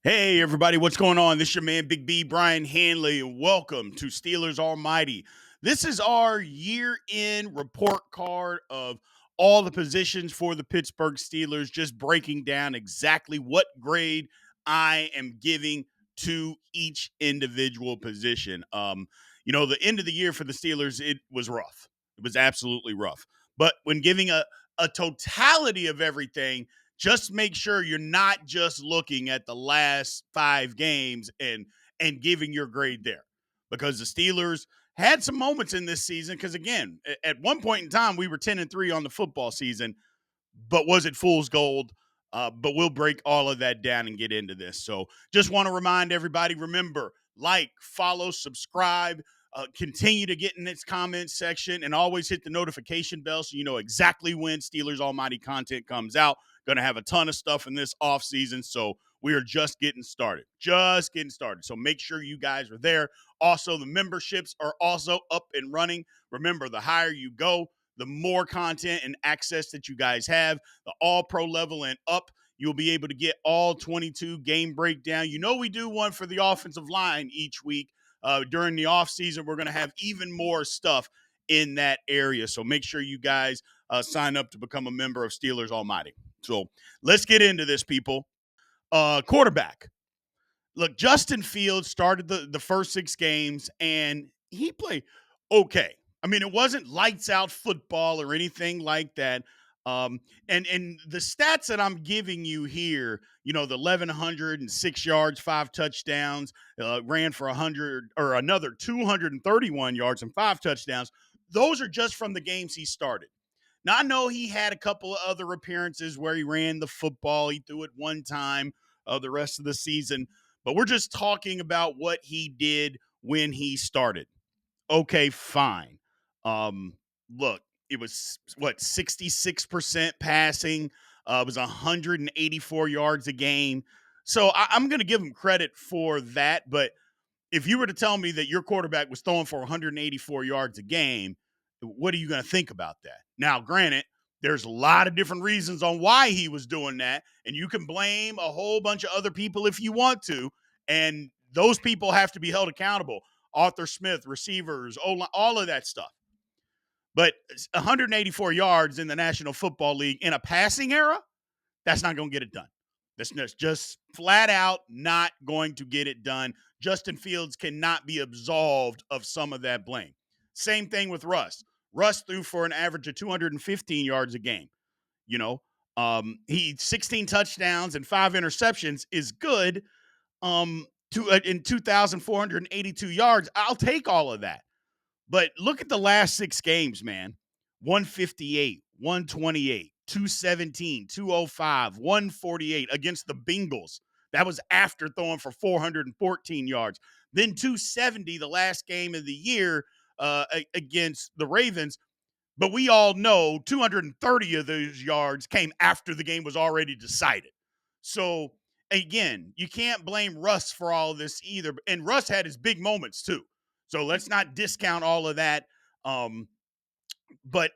Hey, everybody, what's going on? This is your man, Big B, Brian Hanley, and welcome to Steelers Almighty. This is our year in report card of all the positions for the Pittsburgh Steelers, just breaking down exactly what grade I am giving to each individual position. The end of the year for the Steelers, it was rough. It was absolutely rough. But when giving a totality of everything, just make sure you're not just looking at the last 5 games and giving your grade there, because the Steelers had some moments in this season. Because again, at one point in time we were 10-3 on the football season, but was it fool's gold? But we'll break all of that down and get into this. So just want to remind everybody, remember, like, follow, subscribe, continue to get in its comments section, and always hit the notification bell so you know exactly when Steelers Almighty content comes out. Going to have a ton of stuff in this off season, so we are just getting started. Just getting started. So make sure you guys are there. Also, the memberships are also up and running. Remember, the higher you go, the more content and access that you guys have. The all pro level and up, you'll be able to get all 22 game breakdown. You know, we do one for the offensive line each week. During the off season, we're going to have even more stuff in that area. So make sure you guys sign up to become a member of Steelers Almighty. So let's get into this, people. Quarterback. Look, Justin Fields started the first 6 games, and he played okay. I mean, it wasn't lights out football or anything like that. And the stats that I'm giving you here, the 1,106 yards, 5 touchdowns, ran for 100 or another 231 yards and 5 touchdowns. Those are just from the games he started. Now, I know he had a couple of other appearances where he ran the football. He threw it one time the rest of the season, but we're just talking about what he did when he started. Okay, fine. Um, Look, it was 66% passing. It was 184 yards a game. So I'm going to give him credit for that. But if you were to tell me that your quarterback was throwing for 184 yards a game, what are you going to think about that? Now, granted, there's a lot of different reasons on why he was doing that, and you can blame a whole bunch of other people if you want to, and those people have to be held accountable. Arthur Smith, receivers, all of that stuff. But 184 yards in the National Football League in a passing era, that's not going to get it done. That's just flat out not going to get it done. Justin Fields cannot be absolved of some of that blame. Same thing with Russ. Russ threw for an average of 215 yards a game. He 16 touchdowns and 5 interceptions is good. In 2,482 yards, I'll take all of that. But look at the last 6 games, man. 158, 128, 217, 205, 148 against the Bengals. That was after throwing for 414 yards. Then 270 the last game of the year against the Ravens. But we all know 230 of those yards came after the game was already decided. So, again, you can't blame Russ for all of this either. And Russ had his big moments too. So let's not discount all of that. Um, but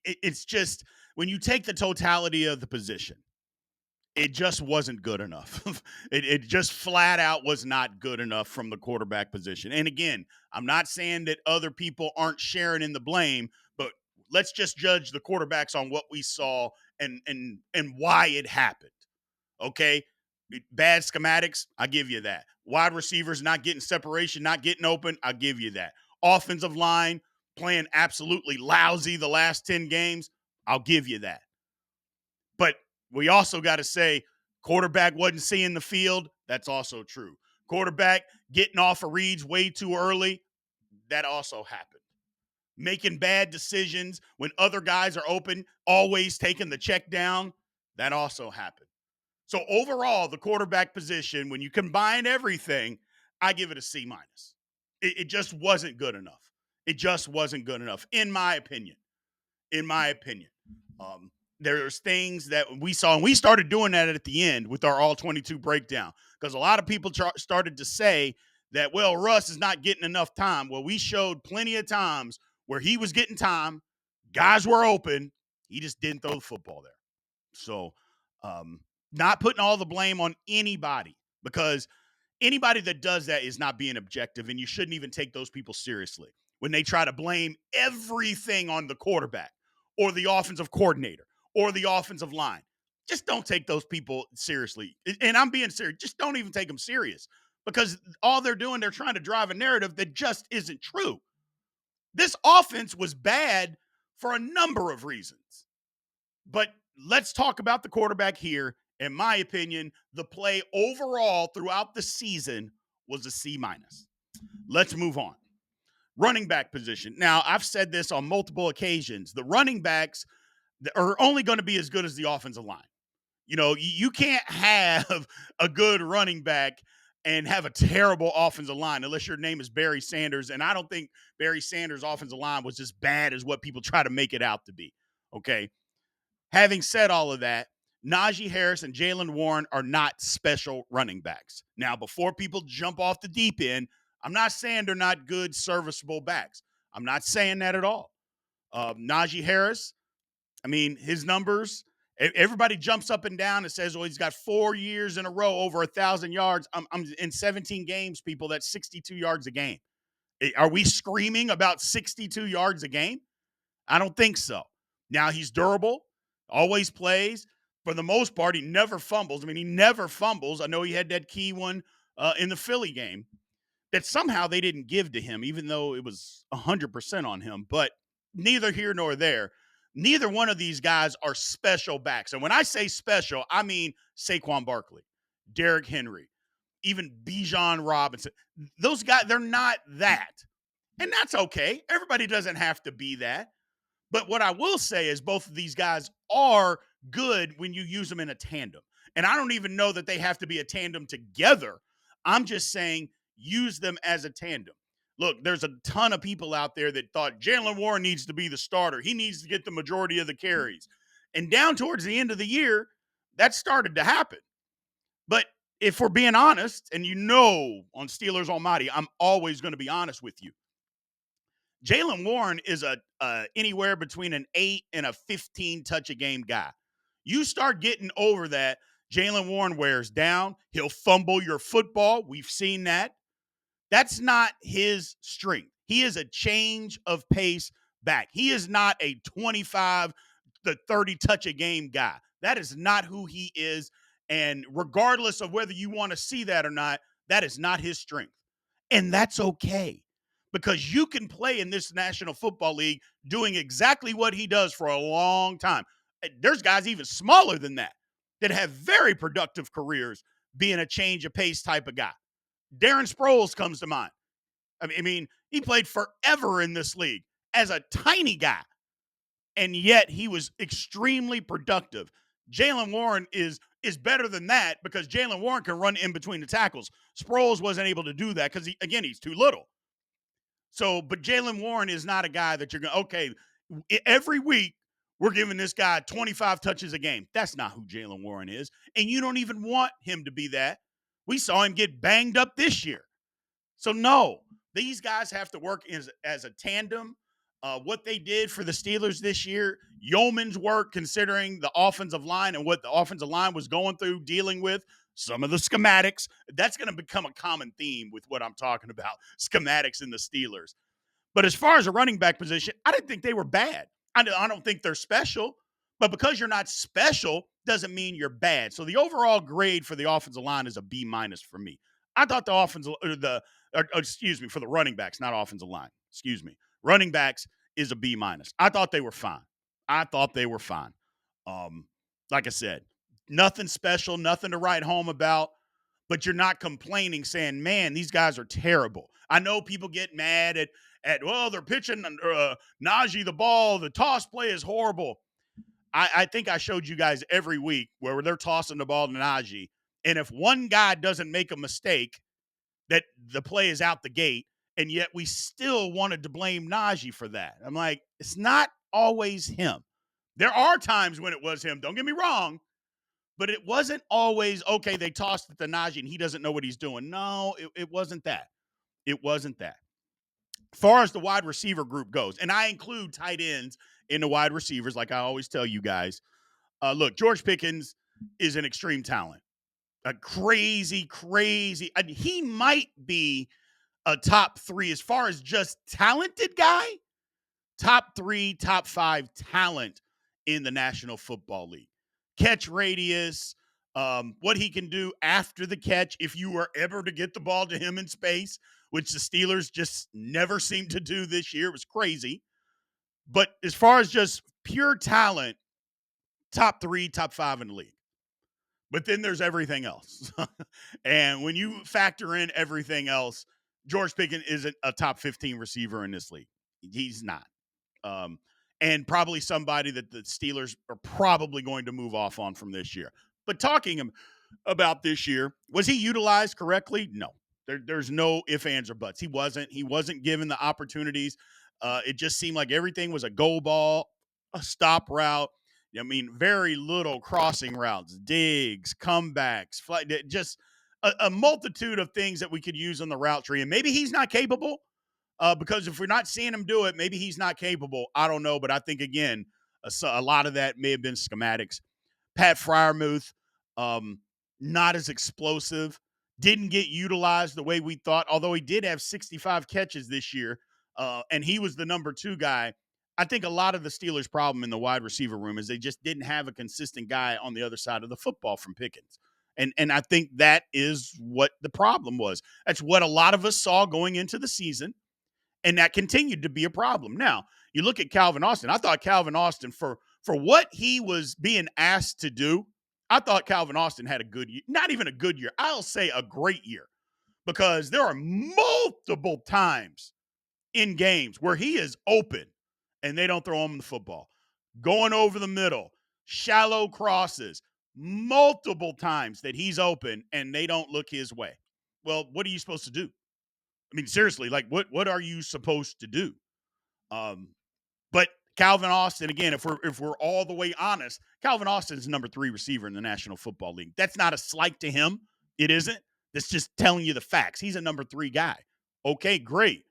it's just when you take the totality of the position, it just wasn't good enough. It just flat out was not good enough from the quarterback position. And again, I'm not saying that other people aren't sharing in the blame, but let's just judge the quarterbacks on what we saw and why it happened. Okay. Bad schematics, I give you that. Wide receivers not getting separation, not getting open, I give you that. Offensive line playing absolutely lousy the last 10 games, I'll give you that. But we also got to say quarterback wasn't seeing the field. That's also true. Quarterback getting off of reads way too early. That also happened. Making bad decisions when other guys are open, always taking the check down. That also happened. So overall, the quarterback position, when you combine everything, I give it a C minus. It just wasn't good enough. It just wasn't good enough, in my opinion. In my opinion. There's things that we saw, and we started doing that at the end with our all 22 breakdown, because a lot of people started to say that, well, Russ is not getting enough time. Well, we showed plenty of times where he was getting time, guys were open, he just didn't throw the football there. So, not putting all the blame on anybody, because anybody that does that is not being objective, and you shouldn't even take those people seriously when they try to blame everything on the quarterback or the offensive coordinator or the offensive line. Just don't take those people seriously. And I'm being serious. Just don't even take them serious, because all they're doing, they're trying to drive a narrative that just isn't true. This offense was bad for a number of reasons. But let's talk about the quarterback here. In my opinion, the play overall throughout the season was a C minus. Let's move on. Running back position. Now, I've said this on multiple occasions. The running backs are only going to be as good as the offensive line. You know, you can't have a good running back and have a terrible offensive line unless your name is Barry Sanders. And I don't think Barry Sanders' offensive line was as bad as what people try to make it out to be. Okay. Having said all of that, Najee Harris and Jaylen Warren are not special running backs. Now, before people jump off the deep end, I'm not saying they're not good, serviceable backs. I'm not saying that at all. Najee Harris, I mean, his numbers, everybody jumps up and down and says, well, he's got 4 years in a row over 1,000 yards. I'm in 17 games, people, that's 62 yards a game. Are we screaming about 62 yards a game? I don't think so. Now, he's durable, always plays. For the most part, he never fumbles. I mean, he never fumbles. I know he had that key one in the Philly game that somehow they didn't give to him, even though it was 100% on him. But neither here nor there. Neither one of these guys are special backs. And when I say special, I mean Saquon Barkley, Derrick Henry, even Bijan Robinson. Those guys, they're not that. And that's okay. Everybody doesn't have to be that. But what I will say is both of these guys are good when you use them in a tandem. And I don't even know that they have to be a tandem together. I'm just saying use them as a tandem. Look, there's a ton of people out there that thought Jaylen Warren needs to be the starter. He needs to get the majority of the carries. And down towards the end of the year, that started to happen. But if we're being honest, and you know on Steelers Almighty, I'm always going to be honest with you. Jaylen Warren is a anywhere between an 8 and a 15 touch a game guy. You start getting over that, Jaylen Warren wears down. He'll fumble your football. We've seen that. That's not his strength. He is a change of pace back. He is not a 25 to 30 touch a game guy. That is not who he is. And regardless of whether you want to see that or not, that is not his strength. And that's okay, because you can play in this National Football League doing exactly what he does for a long time. There's guys even smaller than that have very productive careers being a change of pace type of guy. Darren Sproles comes to mind. I mean, he played forever in this league as a tiny guy, and yet he was extremely productive. Jaylen Warren is better than that, because Jaylen Warren can run in between the tackles. Sproles wasn't able to do that because, he's too little. So, but Jaylen Warren is not a guy that you're going, okay, every week we're giving this guy 25 touches a game. That's not who Jaylen Warren is. And you don't even want him to be that. We saw him get banged up this year. So, no, these guys have to work as a tandem. What they did for the Steelers this year, yeoman's work, considering the offensive line and what the offensive line was going through, dealing with some of the schematics. That's going to become a common theme with what I'm talking about, schematics in the Steelers. But as far as a running back position, I didn't think they were bad. I don't think they're special. But because you're not special doesn't mean you're bad. So the overall grade for the offensive line is a B minus for me. I thought for the running backs, not offensive line. Running backs is a B minus. I thought they were fine. Like I said, nothing special, nothing to write home about. But you're not complaining, saying, man, these guys are terrible. I know people get mad at well, they're pitching Najee the ball. The toss play is horrible. I think I showed you guys every week where they're tossing the ball to Najee. And if one guy doesn't make a mistake, that the play is out the gate, and yet we still wanted to blame Najee for that. I'm like, it's not always him. There are times when it was him. Don't get me wrong. But it wasn't always, okay, they tossed it to Najee and he doesn't know what he's doing. No, it wasn't that. It wasn't that. As far as the wide receiver group goes, and I include tight ends in the wide receivers, like I always tell you guys, look, George Pickens is an extreme talent. A crazy. He might be a top three as far as just talented guy, top three, top five talent in the National Football League. Catch radius, what he can do after the catch if you were ever to get the ball to him in space, which the Steelers just never seemed to do this year. It was crazy. But as far as just pure talent, top three, top five in the league. But then there's everything else. And when you factor in everything else, George Pickens isn't a top 15 receiver in this league. He's not. Um, and probably somebody that the Steelers are probably going to move off on from this year. But talking about this year, was he utilized correctly? No. There's no ifs, ands, or buts. He wasn't. He wasn't given the opportunities. It just seemed like everything was a go ball, a stop route. I mean, very little crossing routes, digs, comebacks, just a multitude of things that we could use on the route tree. And maybe he's not capable because if we're not seeing him do it, maybe he's not capable. I don't know. But I think, again, a lot of that may have been schematics. Pat Fryermuth, um, not as explosive, didn't get utilized the way we thought, although he did have 65 catches this year, and he was the number two guy. I think a lot of the Steelers' problem in the wide receiver room is they just didn't have a consistent guy on the other side of the football from Pickens. And I think that is what the problem was. That's what a lot of us saw going into the season, and that continued to be a problem. Now, you look at Calvin Austin. I thought Calvin Austin, for what he was being asked to do, I thought Calvin Austin had a good year. Not even a good year. I'll say a great year, because there are multiple times in games where he is open and they don't throw him the football. Going over the middle, shallow crosses, multiple times that he's open and they don't look his way. Well, what are you supposed to do? I mean, seriously, like what are you supposed to do? Um, but Calvin Austin, again, if we're all the way honest, Calvin Austin is number 3 receiver in the National Football League. That's not a slight to him. It isn't. That's just telling you the facts. He's a number 3 guy. Okay, great.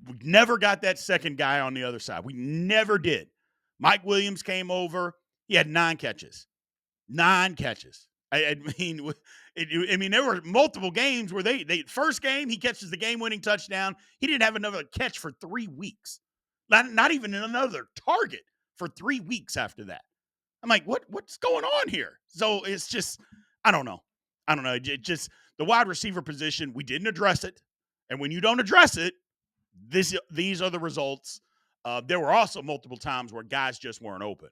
We never got that second guy on the other side. We never did. Mike Williams came over. He had 9 catches. 9 catches. I mean, there were multiple games where they first game he catches the game-winning touchdown. He didn't have another catch for 3 weeks. Not even another target for 3 weeks after that. I'm like, what's going on here? So it's just, I don't know. It just the wide receiver position, we didn't address it, and when you don't address it, these are the results. There were also multiple times where guys just weren't open.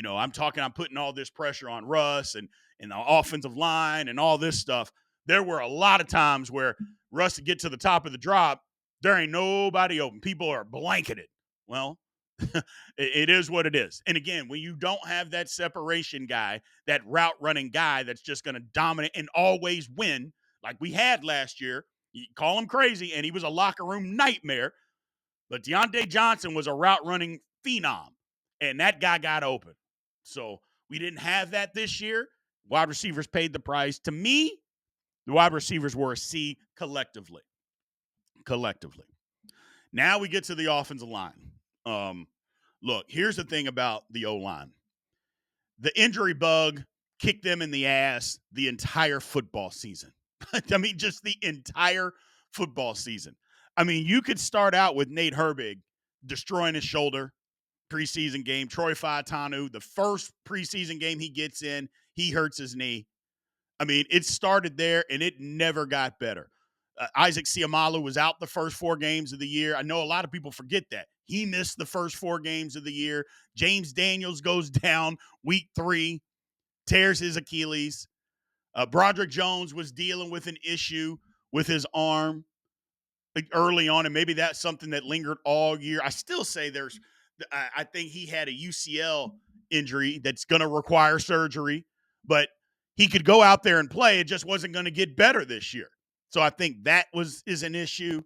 I'm putting all this pressure on Russ and the offensive line and all this stuff. There were a lot of times where Russ would get to the top of the drop. There ain't nobody open. People are blanketed. Well, it is what it is. And again, when you don't have that separation guy, that route running guy that's just going to dominate and always win, like we had last year, you call him crazy, and he was a locker room nightmare. But Deontay Johnson was a route running phenom, and that guy got open. So we didn't have that this year. Wide receivers paid the price. To me, the wide receivers were a C collectively. Now we get to the offensive line. Look, here's the thing about the O-line. The injury bug kicked them in the ass the entire football season. I mean, just the entire football season. I mean, you could start out with Nate Herbig destroying his shoulder preseason game. Troy Fautanu, the first preseason game he gets in, he hurts his knee. I mean, it started there, and it never got better. Isaac Seumalo was out the first 4 games of the year. I know a lot of people forget that. He missed the first 4 games of the year. James Daniels goes down week 3, tears his Achilles. Broderick Jones was dealing with an issue with his arm early on, and maybe that's something that lingered all year. I still say I think he had a UCL injury that's going to require surgery, but he could go out there and play. It just wasn't going to get better this year. So I think that is an issue.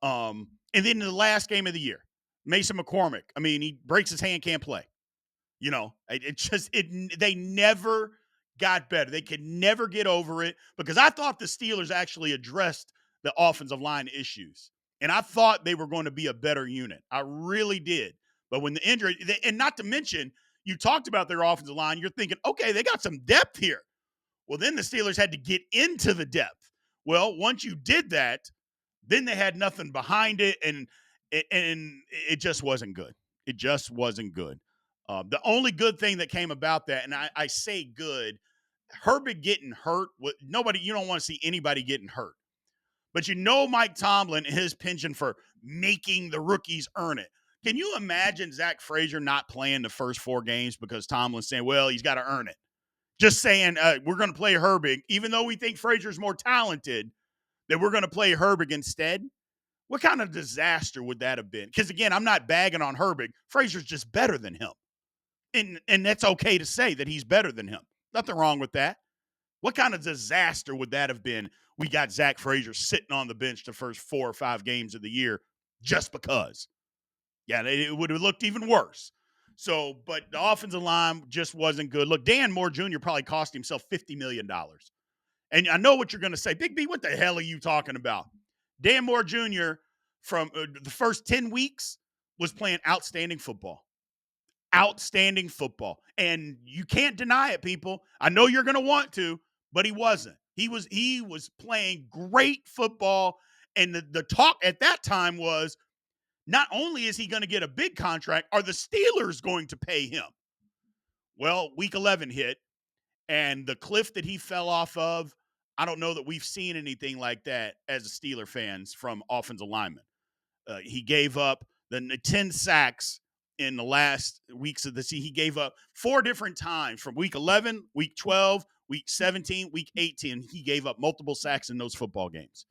And then in the last game of the year, Mason McCormick, I mean, he breaks his hand, can't play. They never got better. They could never get over it, because I thought the Steelers actually addressed the offensive line issues, and I thought they were going to be a better unit. I really did. But when the injury, and not to mention, you talked about their offensive line, you're thinking, okay, they got some depth here. Well, then the Steelers had to get into the depth. Well, once you did that, then they had nothing behind it, and it just wasn't good. It just wasn't good. The only good thing that came about that, and I say good, Herbig getting hurt. Nobody, you don't want to see anybody getting hurt. But Mike Tomlin and his penchant for making the rookies earn it. Can you imagine Zach Frazier not playing the first 4 games because Tomlin's saying, well, he's got to earn it? Just saying, we're going to play Herbig, even though we think Frazier's more talented, that we're going to play Herbig instead? What kind of disaster would that have been? Because, again, I'm not bagging on Herbig. Frazier's just better than him. And that's okay to say that he's better than him. Nothing wrong with that. What kind of disaster would that have been? We got Zach Frazier sitting on the bench the first 4 or 5 games of the year just because. Yeah, it would have looked even worse. So, but the offensive line just wasn't good. Look, Dan Moore Jr. probably cost himself $50 million. And I know what you're going to say. Big B, what the hell are you talking about? Dan Moore Jr. from the first 10 weeks was playing outstanding football. Outstanding football. And you can't deny it, people. I know you're going to want to, but he wasn't. He was playing great football. And the talk at that time was, not only is he going to get a big contract, are the Steelers going to pay him? Well, week 11 hit, and the cliff that he fell off of, I don't know that we've seen anything like that as a Steeler fans from offensive linemen. He gave up the 10 sacks in the last weeks of the season. He gave up 4 different times from week 11, week 12, week 17, week 18. He gave up multiple sacks in those football games.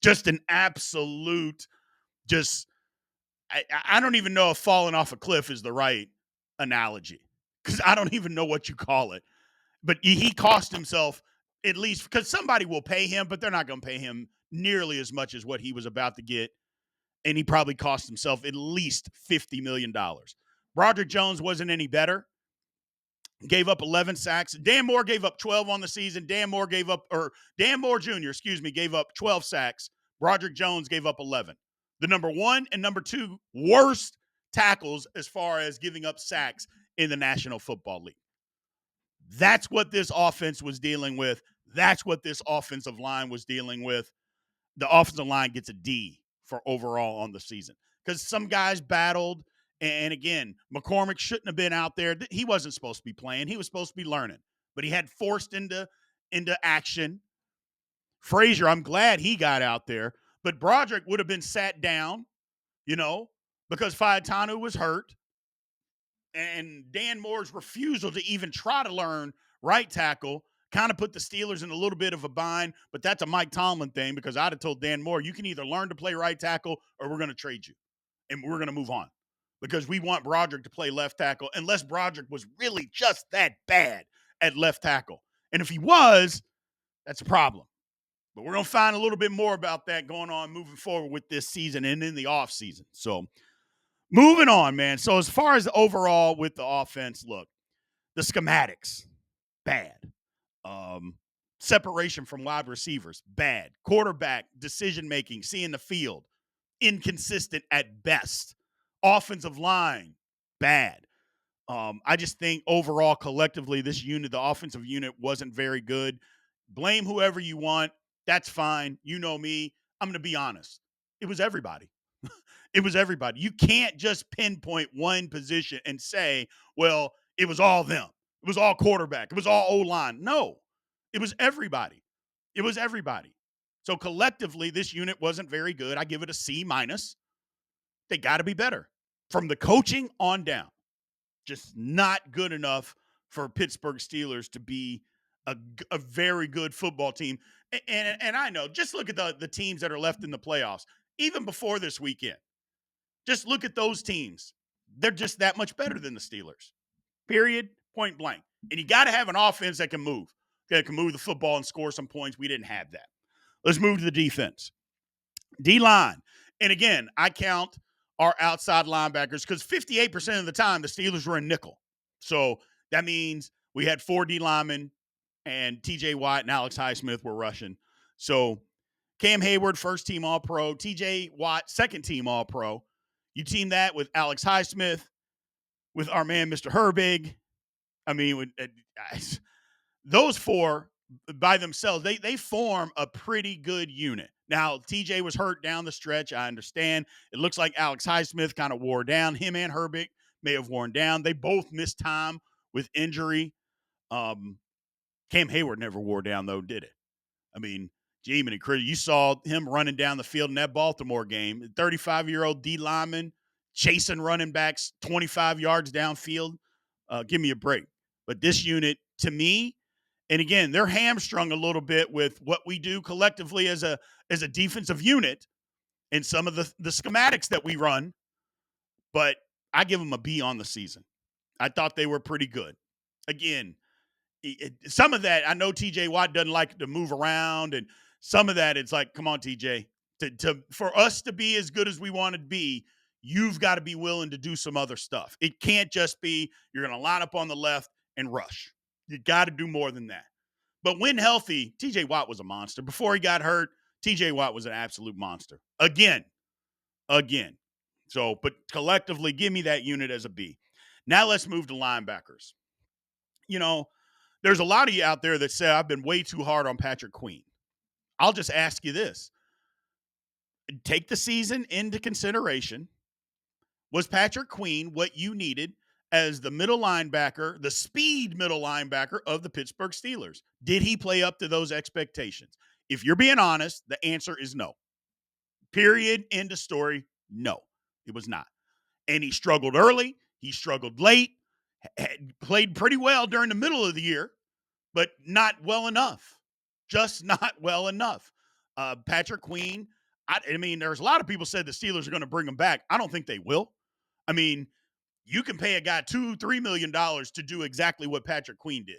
Just an absolute, I don't even know if falling off a cliff is the right analogy, because I don't even know what you call it. But he cost himself, at least, because somebody will pay him, but they're not going to pay him nearly as much as what he was about to get. And he probably cost himself at least $50 million. Broderick Jones wasn't any better. Gave up 11 sacks. Dan Moore gave up 12 on the season. Dan Moore Jr., gave up 12 sacks. Broderick Jones gave up 11. The number 1 and number 2 worst tackles as far as giving up sacks in the National Football League. That's what this offense was dealing with. That's what this offensive line was dealing with. The offensive line gets a D for overall on the season, because some guys battled. And again, McCormick shouldn't have been out there. He wasn't supposed to be playing. He was supposed to be learning, but he had forced into action. Frazier, I'm glad he got out there, but Broderick would have been sat down, because Faetanu was hurt. And Dan Moore's refusal to even try to learn right tackle kind of put the Steelers in a little bit of a bind, but that's a Mike Tomlin thing, because I'd have told Dan Moore, you can either learn to play right tackle or we're going to trade you, and we're going to move on, because we want Broderick to play left tackle, unless Broderick was really just that bad at left tackle. And if he was, that's a problem. But we're going to find a little bit more about that going on moving forward with this season and in the offseason. So moving on, man. So as far as overall with the offense, look, the schematics, bad. Separation from wide receivers, bad. Quarterback decision-making, seeing the field, inconsistent at best. Offensive line, bad. I just think overall, collectively, this unit, the offensive unit, wasn't very good. Blame whoever you want. That's fine. You know me. I'm going to be honest. It was everybody. It was everybody. You can't just pinpoint one position and say, well, it was all them. It was all quarterback. It was all O-line. No, it was everybody. It was everybody. So collectively, this unit wasn't very good. I give it a C minus. They got to be better from the coaching on down. Just not good enough for Pittsburgh Steelers to be a very good football team. And I know, just look at the teams that are left in the playoffs, even before this weekend. Just look at those teams. They're just that much better than the Steelers. Period. Point blank. And you got to have an offense that can move the football and score some points. We didn't have that. Let's move to the defense. D-line. And again, I count our outside linebackers, because 58% of the time the Steelers were in nickel. So that means we had 4 D linemen, and TJ Watt and Alex Highsmith were rushing. So Cam Hayward, first team All-Pro. TJ Watt, second team All-Pro. You team that with Alex Highsmith, with our man, Mr. Herbig. I mean, those 4 by themselves, they form a pretty good unit. Now, TJ was hurt down the stretch. I understand. It looks like Alex Highsmith kind of wore down. Him and Herbig may have worn down. They both missed time with injury. Um, Cam Hayward never wore down, though, did it? I mean, Jeeman and Chris, you saw him running down the field in that Baltimore game. 35-year-old D lineman chasing running backs 25 yards downfield. Give me a break. But this unit, to me, and again, they're hamstrung a little bit with what we do collectively as a defensive unit and some of the schematics that we run. But I give them a B on the season. I thought they were pretty good. Again, some of that, I know TJ Watt doesn't like to move around, and some of that, it's like, come on, TJ, for us to be as good as we want to be, you've got to be willing to do some other stuff. It can't just be you're going to line up on the left and rush. You got to do more than that. But when healthy, TJ Watt was a monster. Before he got hurt, TJ Watt was an absolute monster. Again. So, but collectively, give me that unit as a B. Now let's move to linebackers. You know, there's a lot of you out there that say I've been way too hard on Patrick Queen. I'll just ask you this. Take the season into consideration. Was Patrick Queen what you needed as the middle linebacker, the speed middle linebacker of the Pittsburgh Steelers? Did he play up to those expectations? If you're being honest, the answer is no. Period. End of story. No, it was not. And he struggled early. He struggled late. Played pretty well during the middle of the year, but not well enough. Just not well enough. Patrick Queen, I mean, there's a lot of people said the Steelers are going to bring him back. I don't think they will. I mean, you can pay a guy $2-3 million to do exactly what Patrick Queen did.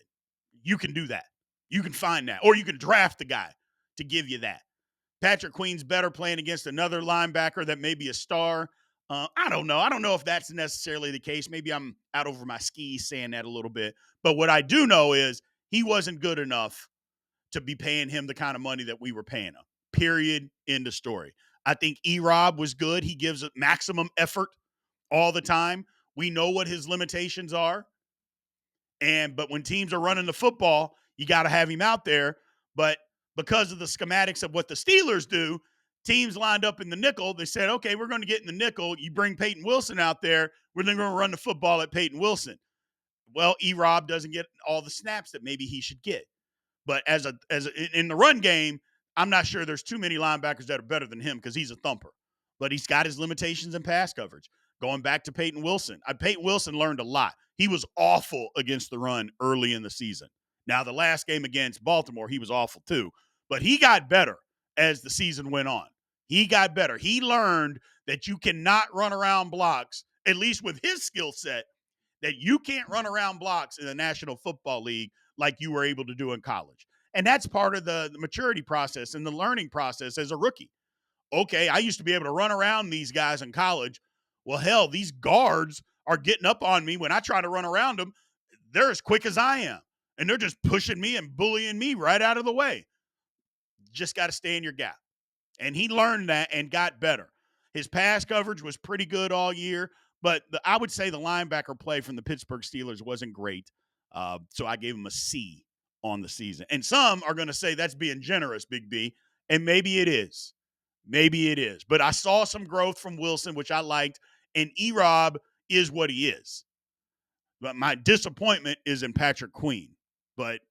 You can do that. You can find that. Or you can draft the guy to give you that. Patrick Queen's better playing against another linebacker that may be a star. I don't know. I don't know if that's necessarily the case. Maybe I'm out over my skis saying that a little bit. But what I do know is he wasn't good enough to be paying him the kind of money that we were paying him. Period. End of story. I think E-Rob was good. He gives it maximum effort all the time. We know what his limitations are. But when teams are running the football, you got to have him out there. But because of the schematics of what the Steelers do, teams lined up in the nickel. They said, okay, we're going to get in the nickel. You bring Peyton Wilson out there. We're then going to run the football at Peyton Wilson. Well, E-Rob doesn't get all the snaps that maybe he should get. But in the run game, I'm not sure there's too many linebackers that are better than him because he's a thumper. But he's got his limitations in pass coverage. Going back to Peyton Wilson, Peyton Wilson learned a lot. He was awful against the run early in the season. Now, the last game against Baltimore, he was awful too. But he got better as the season went on. He got better. He learned that you cannot run around blocks, at least with his skill set, that you can't run around blocks in the National Football League like you were able to do in college. And that's part of the maturity process and the learning process as a rookie. Okay, I used to be able to run around these guys in college. Well, hell, these guards are getting up on me when I try to run around them. They're as quick as I am, and they're just pushing me and bullying me right out of the way. Just got to stay in your gap. And he learned that and got better. His pass coverage was pretty good all year, but I would say the linebacker play from the Pittsburgh Steelers wasn't great. So I gave him a C on the season. And some are going to say that's being generous, Big B, and maybe it is. Maybe it is. But I saw some growth from Wilson, which I liked, and E-Rob is what he is. But my disappointment is in Patrick Queen. But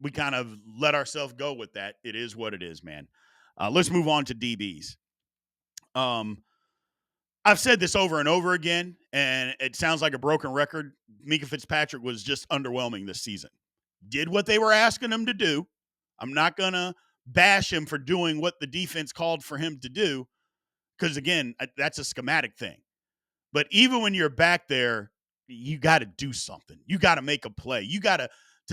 we kind of let ourselves go with that. It is what it is, man. Let's move on to DBs. I've said this over and over again, and it sounds like a broken record. Minkah Fitzpatrick was just underwhelming this season. Did what they were asking him to do. I'm not going to bash him for doing what the defense called for him to do because, again, that's a schematic thing. But even when you're back there, you got to do something. You got to make a play. You got to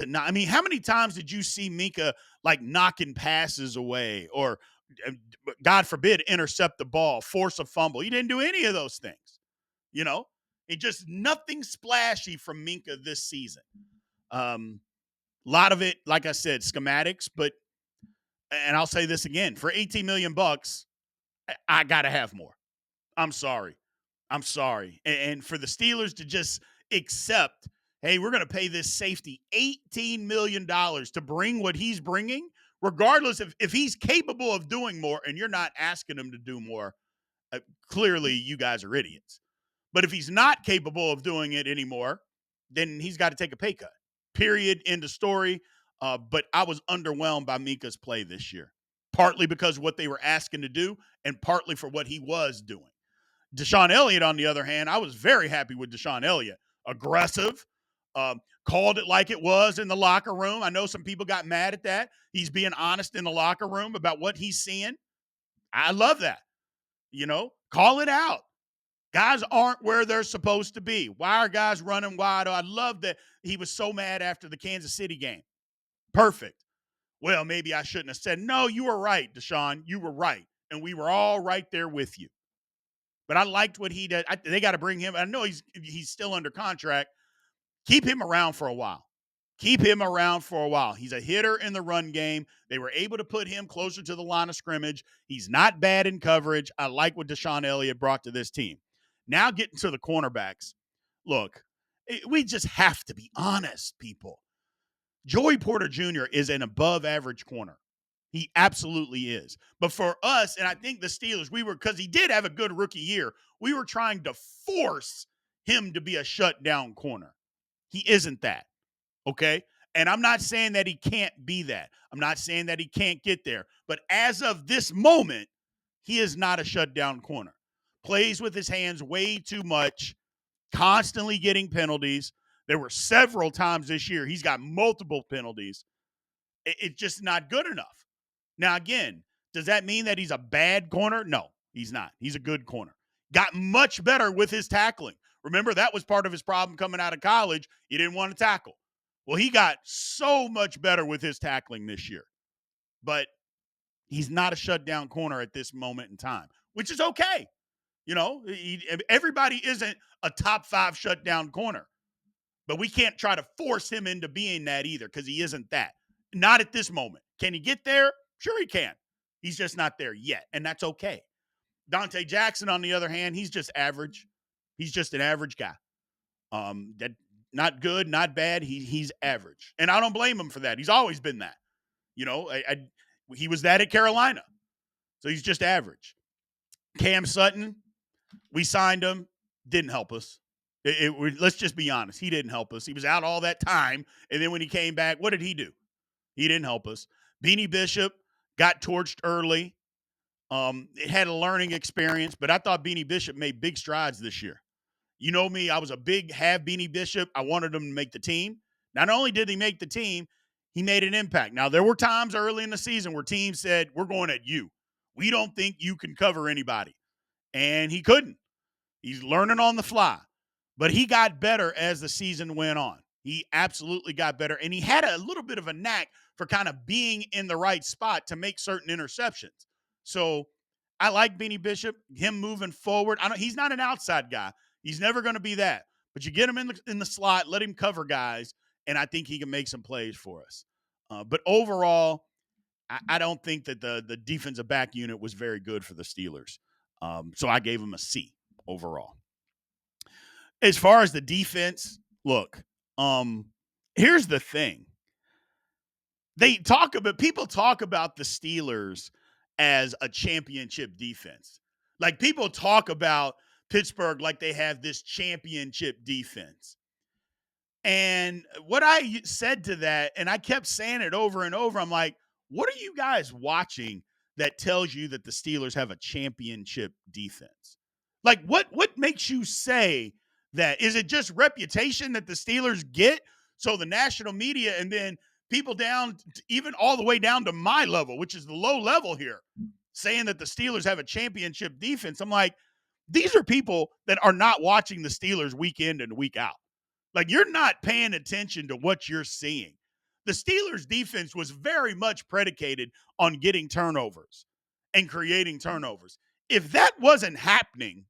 not. I mean, how many times did you see Minkah like knocking passes away or, God forbid, intercept the ball, force a fumble? He didn't do any of those things. You know, it just nothing splashy from Minkah this season. A lot of it, like I said, schematics. But, and I'll say this again, for $18 million, I got to have more. I'm sorry. And for the Steelers to just accept hey, we're going to pay this safety $18 million to bring what he's bringing, regardless if he's capable of doing more and you're not asking him to do more, clearly you guys are idiots. But if he's not capable of doing it anymore, then he's got to take a pay cut. Period. End of story. But I was underwhelmed by Mika's play this year, partly because of what they were asking to do and partly for what he was doing. Deshaun Elliott, on the other hand, I was very happy with Deshaun Elliott. Aggressive, called it like it was in the locker room. I know some people got mad at that. He's being honest in the locker room about what he's seeing. I love that. Call it out. Guys aren't where they're supposed to be. Why are guys running wide? I love that he was so mad after the Kansas City game. Perfect. Well, maybe I shouldn't have said, no, you were right, Deshaun. You were right. And we were all right there with you. But I liked what he did. They got to bring him. I know he's still under contract. Keep him around for a while. Keep him around for a while. He's a hitter in the run game. They were able to put him closer to the line of scrimmage. He's not bad in coverage. I like what Deshaun Elliott brought to this team. Now getting to the cornerbacks. Look, we just have to be honest, people. Joey Porter Jr. is an above average corner. He absolutely is. But for us, and I think the Steelers, because he did have a good rookie year, we were trying to force him to be a shutdown corner. He isn't that. Okay? And I'm not saying that he can't be that. I'm not saying that he can't get there. But as of this moment, he is not a shutdown corner. Plays with his hands way too much, constantly getting penalties. There were several times this year he's got multiple penalties. It's just not good enough. Now, again, does that mean that he's a bad corner? No, he's not. He's a good corner. Got much better with his tackling. Remember, that was part of his problem coming out of college. He didn't want to tackle. Well, he got so much better with his tackling this year. But he's not a shutdown corner at this moment in time, which is okay. Everybody isn't a top 5 shutdown corner. But we can't try to force him into being that either because he isn't that. Not at this moment. Can he get there? Sure he can. He's just not there yet, and that's okay. Dante Jackson, on the other hand, he's just average. He's just an average guy. That not good, not bad. He's average, and I don't blame him for that. He's always been that. He was that at Carolina, so he's just average. Cam Sutton, we signed him, didn't help us. Let's just be honest. He didn't help us. He was out all that time, and then when he came back, what did he do? He didn't help us. Beanie Bishop got torched early. It had a learning experience, but I thought Beanie Bishop made big strides this year. You know me, I was a big Beanie Bishop. I wanted him to make the team. Not only did he make the team, he made an impact. Now, there were times early in the season where teams said, we're going at you. We don't think you can cover anybody. And he couldn't. He's learning on the fly. But he got better as the season went on. He absolutely got better. And he had a little bit of a knack for kind of being in the right spot to make certain interceptions. So I like Beanie Bishop, him moving forward. He's not an outside guy. He's never going to be that. But you get him in the slot, let him cover guys, and I think he can make some plays for us. But overall, I don't think that the defensive back unit was very good for the Steelers. So I gave him a C overall. As far as the defense, look, here's the thing. People talk about the Steelers as a championship defense. Like, people talk about Pittsburgh like they have this championship defense. And what I said to that, and I kept saying it over and over, I'm like, what are you guys watching that tells you that the Steelers have a championship defense? Like, what makes you say that? Is it just reputation that the Steelers get? So the national media and then people down, even all the way down to my level, which is the low level here, saying that the Steelers have a championship defense. I'm like, these are people that are not watching the Steelers week in and week out. Like, you're not paying attention to what you're seeing. The Steelers' defense was very much predicated on getting turnovers and creating turnovers. If that wasn't happening,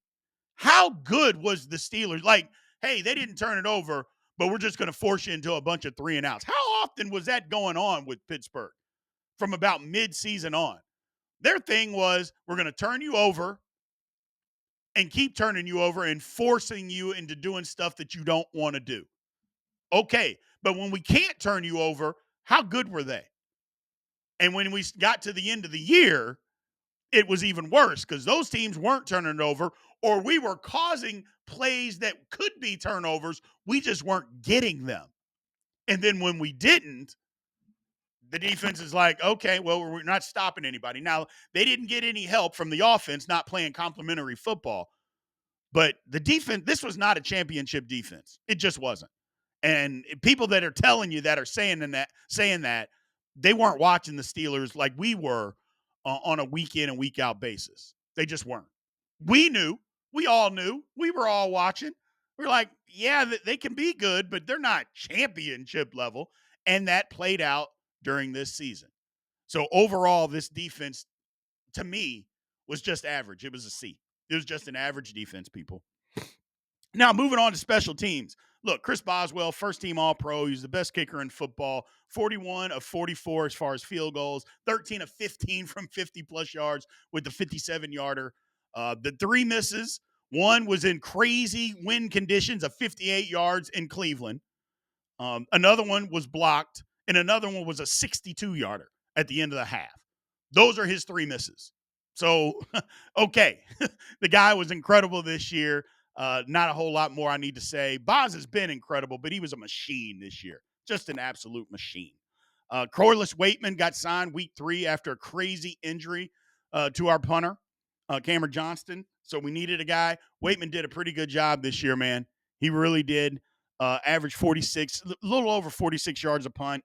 how good was the Steelers? Like, hey, they didn't turn it over, but we're just going to force you into a bunch of 3-and-outs. How often was that going on with Pittsburgh from about mid-season on? Their thing was, we're going to turn you over and keep turning you over and forcing you into doing stuff that you don't want to do. Okay. But when we can't turn you over, how good were they? And when we got to the end of the year, it was even worse because those teams weren't turning it over, or we were causing plays that could be turnovers. We just weren't getting them. And then when we didn't, the defense is like, okay, well, we're not stopping anybody. Now, they didn't get any help from the offense not playing complementary football, but the defense, this was not a championship defense. It just wasn't. And people that are telling you that are saying that they weren't watching the Steelers like we were on a week in and week out basis. They just weren't. We knew. We all knew. We were all watching. We're like, yeah, they can be good, but they're not championship level. And that played out during this season. So overall, this defense to me was just average. It was a C. It was just an average defense, people. Now, moving on to special teams. Look, Chris Boswell, first team All Pro. He's the best kicker in football. 41 of 44 as far as field goals, 13 of 15 from 50 plus yards with the 57 yarder. The three misses, one was in crazy wind conditions of 58 yards in Cleveland. Another one was blocked, and another one was a 62 yarder at the end of the half. Those are his three misses. So, okay. The guy was incredible this year. Not a whole lot more I need to say. Boz has been incredible, but he was a machine this year. Just an absolute machine. Corliss Waitman got signed week 3 after a crazy injury to our punter, Cameron Johnston. So we needed a guy. Waitman did a pretty good job this year, man. He really did. Average 46, a little over 46 yards a punt,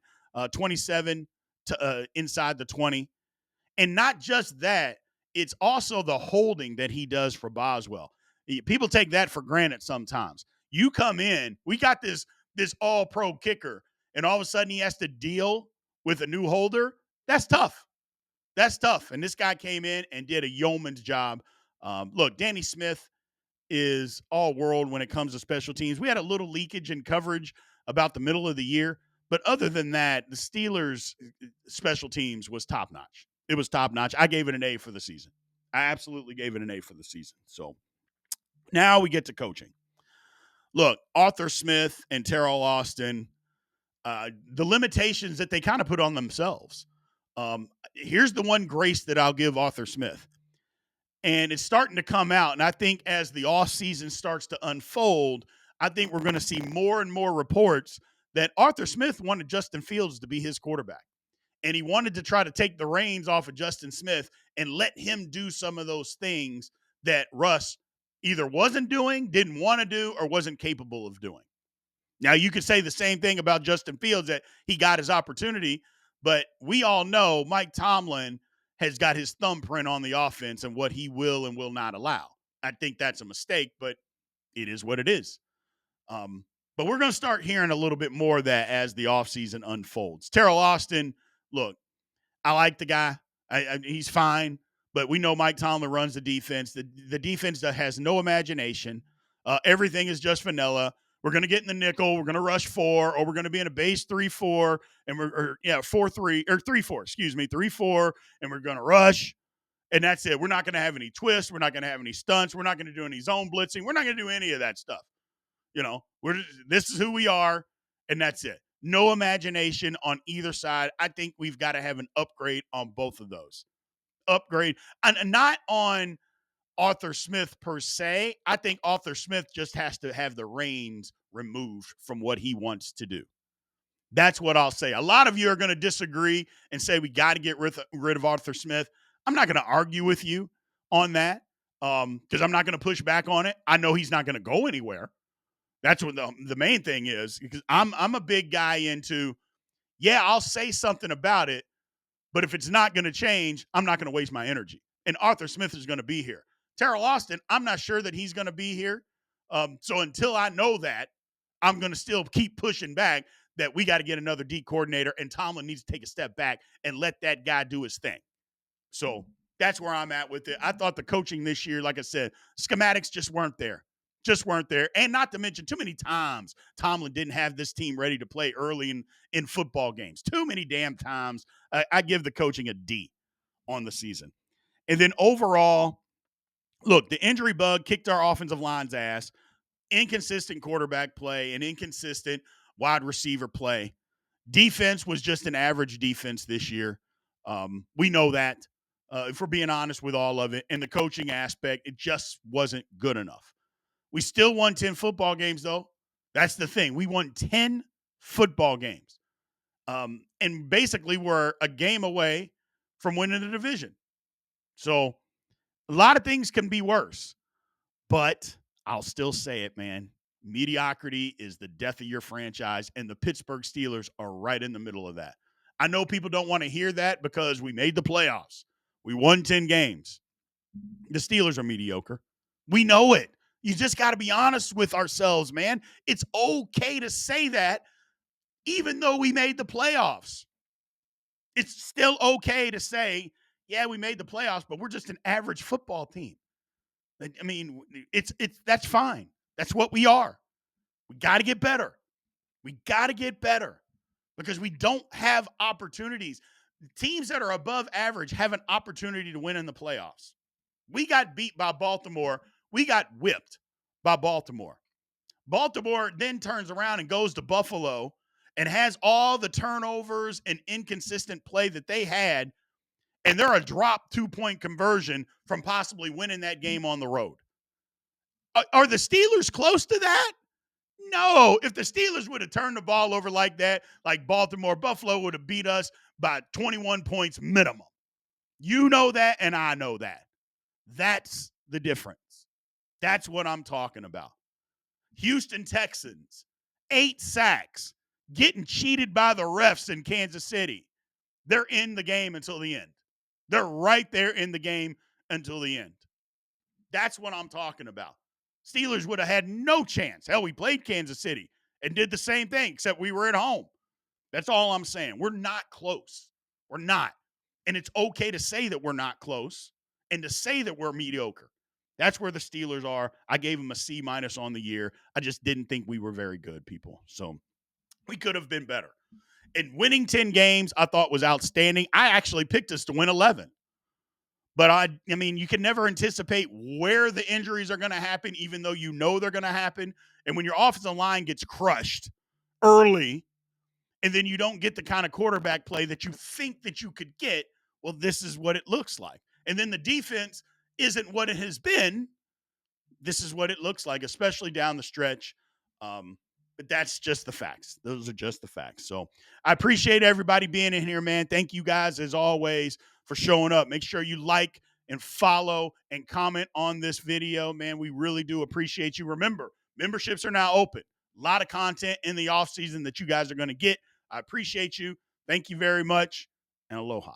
27 to inside the 20. And not just that, it's also the holding that he does for Boswell. People take that for granted sometimes. You come in, we got this all-pro kicker, and all of a sudden he has to deal with a new holder. That's tough. That's tough. And this guy came in and did a yeoman's job. Look, Danny Smith is all world when it comes to special teams. We had a little leakage in coverage about the middle of the year, but other than that, the Steelers' special teams was top notch. It was top notch. I gave it an A for the season. I absolutely gave it an A for the season. So now we get to coaching. Look, Arthur Smith and Terrell Austin, the limitations that they kind of put on themselves. Here's the one grace that I'll give Arthur Smith. And it's starting to come out. And I think as the offseason starts to unfold, I think we're going to see more and more reports that Arthur Smith wanted Justin Fields to be his quarterback. And he wanted to try to take the reins off of Justin Smith and let him do some of those things that Russ either wasn't doing, didn't want to do, or wasn't capable of doing. Now, you could say the same thing about Justin Fields, that he got his opportunity, but we all know Mike Tomlin has got his thumbprint on the offense and what he will and will not allow. I think that's a mistake, but it is what it is. But we're going to start hearing a little bit more of that as the offseason unfolds. Terrell Austin, look, I like the guy. He's fine, but we know Mike Tomlin runs the defense. The defense that has no imagination. Everything is just vanilla. We're going to get in the nickel. We're going to rush 4, or we're going to be in a base 3-4, and 4-3 or 3-4. Excuse me, 3-4, and we're going to rush, and that's it. We're not going to have any twists. We're not going to have any stunts. We're not going to do any zone blitzing. We're not going to do any of that stuff. This is who we are, and that's it. No imagination on either side. I think we've got to have an upgrade on both of those. Upgrade, and not on Arthur Smith per se. I think Arthur Smith just has to have the reins removed from what he wants to do. That's what I'll say. A lot of you are going to disagree and say we got to get rid of Arthur Smith. I'm not going to argue with you on that because I'm not going to push back on it. I know he's not going to go anywhere. That's what the main thing is, because I'm a big guy into, I'll say something about it, but if it's not going to change, I'm not going to waste my energy. And Arthur Smith is going to be here. Terrell Austin, I'm not sure that he's going to be here. So until I know that, I'm going to still keep pushing back that we got to get another D coordinator, and Tomlin needs to take a step back and let that guy do his thing. So that's where I'm at with it. I thought the coaching this year, like I said, schematics just weren't there. And not to mention, too many times Tomlin didn't have this team ready to play early in football games. Too many damn times. I give the coaching a D on the season. And then overall, look, the injury bug kicked our offensive line's ass. Inconsistent quarterback play and inconsistent wide receiver play. Defense was just an average defense this year. We know that. If we're being honest with all of it, and the coaching aspect, it just wasn't good enough. We still won 10 football games, though. That's the thing. We won 10 football games. And basically, we're a game away from winning the division. So a lot of things can be worse. But I'll still say it, man. Mediocrity is the death of your franchise, and the Pittsburgh Steelers are right in the middle of that. I know people don't want to hear that because we made the playoffs. We won 10 games. The Steelers are mediocre. We know it. You just got to be honest with ourselves, man. It's okay to say that even though we made the playoffs. It's still okay to say, yeah, we made the playoffs, but we're just an average football team. I mean, it's that's fine. That's what we are. We got to get better. We got to get better because we don't have opportunities. Teams that are above average have an opportunity to win in the playoffs. We got beat by Baltimore. We got whipped by Baltimore. Baltimore then turns around and goes to Buffalo and has all the turnovers and inconsistent play that they had, and they're a drop 2-point conversion from possibly winning that game on the road. Are the Steelers close to that? No. If the Steelers would have turned the ball over like that, like Baltimore, Buffalo would have beat us by 21 points minimum. You know that, and I know that. That's the difference. That's what I'm talking about. Houston Texans, 8 sacks, getting cheated by the refs in Kansas City. They're in the game until the end. They're right there in the game until the end. That's what I'm talking about. Steelers would have had no chance. Hell, we played Kansas City and did the same thing, except we were at home. That's all I'm saying. We're not close. We're not. And it's okay to say that we're not close and to say that we're mediocre. That's where the Steelers are. I gave them a C- on the year. I just didn't think we were very good, people. So we could have been better. And winning 10 games, I thought was outstanding. I actually picked us to win 11. But I mean, you can never anticipate where the injuries are going to happen, even though you know they're going to happen. And when your offensive line gets crushed early, and then you don't get the kind of quarterback play that you think that you could get, well, this is what it looks like. And then the defense isn't what it has been. This is what it looks like, especially down the stretch. But that's just the facts. Those are just the facts. So I appreciate everybody being in here, man. Thank you guys, as always, for showing up. Make sure you like and follow and comment on this video, man. We really do appreciate you. Remember, memberships are now open. A lot of content in the off season that you guys are going to get. I appreciate you. Thank you very much, and aloha.